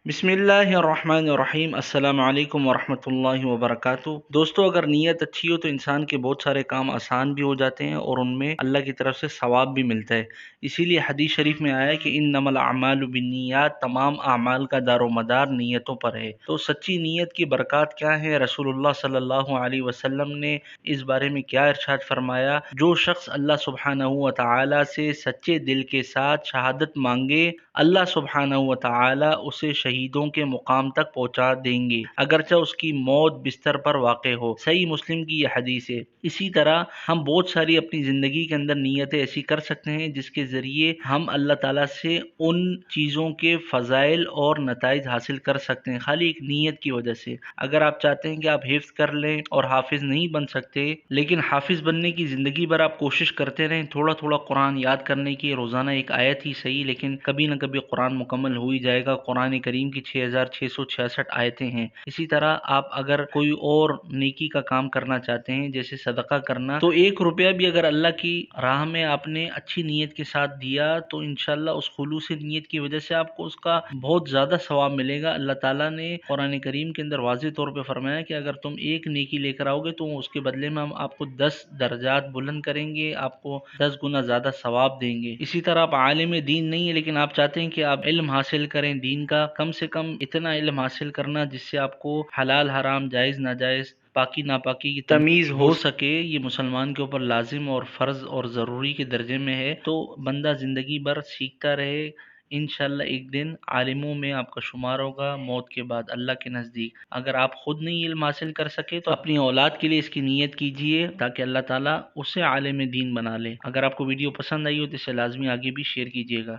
बिस्मिल्लाहिर्रहमानिर्रहीम। अस्सलाम वालेकुम वरहमतुल्लाहि वबरकातुह। दोस्तों, अगर नीयत अच्छी हो तो इंसान के बहुत सारे काम आसान भी हो जाते हैं और उनमें अल्लाह की तरफ से सवाब भी मिलता है। इसीलिए हदीस शरीफ में आया है कि इन्नमल अमालु बिन्नियात, तमाम अमाल का दारो मदार नीयतों पर है। तो सच्ची नीयत की बरकत क्या है, रसूलुल्लाह सल्लल्लाहु अलैहि वसल्लम ने इस बारे में क्या इरशाद फरमाया। जो शख्स अल्लाह सुब्हानहू व तआला से सच्चे दिल के साथ शहादत मांगे, अल्लाह सुब्हानहू व तआला उसे शहीदों के मुकाम तक पहुंचा देंगे, अगरचे उसकी मौत बिस्तर पर वाक़ हो। सही मुस्लिम की यह हदीस है। इसी तरह हम बहुत सारी अपनी ज़िंदगी के अंदर नीयतें ऐसी कर सकते हैं जिसके ज़रिए हम अल्लाह ताला से उन चीज़ों के फ़ज़ाइल और नताइज हासिल कर सकते हैं, खाली एक नीयत की वजह से। अगर आप चाहते हैं कि आप हिफ्ज़ कर लें और हाफिज़ नहीं बन सकते, लेकिन हाफिज़ बनने की ज़िंदगी भर आप कोशिश करते रहें, थोड़ा थोड़ा कुरान याद करने की, रोज़ाना एक आयत ही सही लेकिन कभी न कभी कुरान मुकम्मल हो ही जाएगा। कुरान करीम की 6666 आयतें हैं। इसी तरह आप अगर कोई और नेकी का काम करना चाहते हैं, जैसे सदका करना, तो 1 रुपया भी अगर अल्लाह की राह में आपने अच्छी नीयत के साथ दिया तो इंशाल्लाह उस खुलूस नीयत की वजह से आपको उसका बहुत ज़्यादा सवाब मिलेगा। अल्लाह ताला ने कुरान करीम के अंदर वाज़ेह तौर पे फरमाया कि अगर तुम एक नेकी लेकर आओगे तो उसके बदले में हम आपको 10 दर्जात बुलंद करेंगे, आपको 10 गुना ज़्यादा सवाब देंगे। इसी तरह आप आलिम दीन नहीं है लेकिन आप चाहते हैं कि आप इल्म हासिल करें दीन का, कम से कम इतना इल्म हासिल करना जिससे आपको हलाल हराम, जायज़ नाजायज़, पाकी नापाकी की तमीज़ हो सके, ये मुसलमान के ऊपर लाजिम और फ़र्ज़ और ज़रूरी के दर्जे में है। तो बंदा ज़िंदगी भर सीखता रहे, इंशाल्लाह एक दिन आलिमों में आपका शुमार होगा मौत के बाद अल्लाह के नज़दीक। अगर आप खुद नहीं इल्म हासिल कर सके तो अपनी औलाद के लिए इसकी नीयत कीजिए ताकि अल्लाह ताला उसे आलिम दीन बना ले। अगर आपको वीडियो पसंद आई हो तो इसे लाजमी आगे भी शेयर कीजिएगा।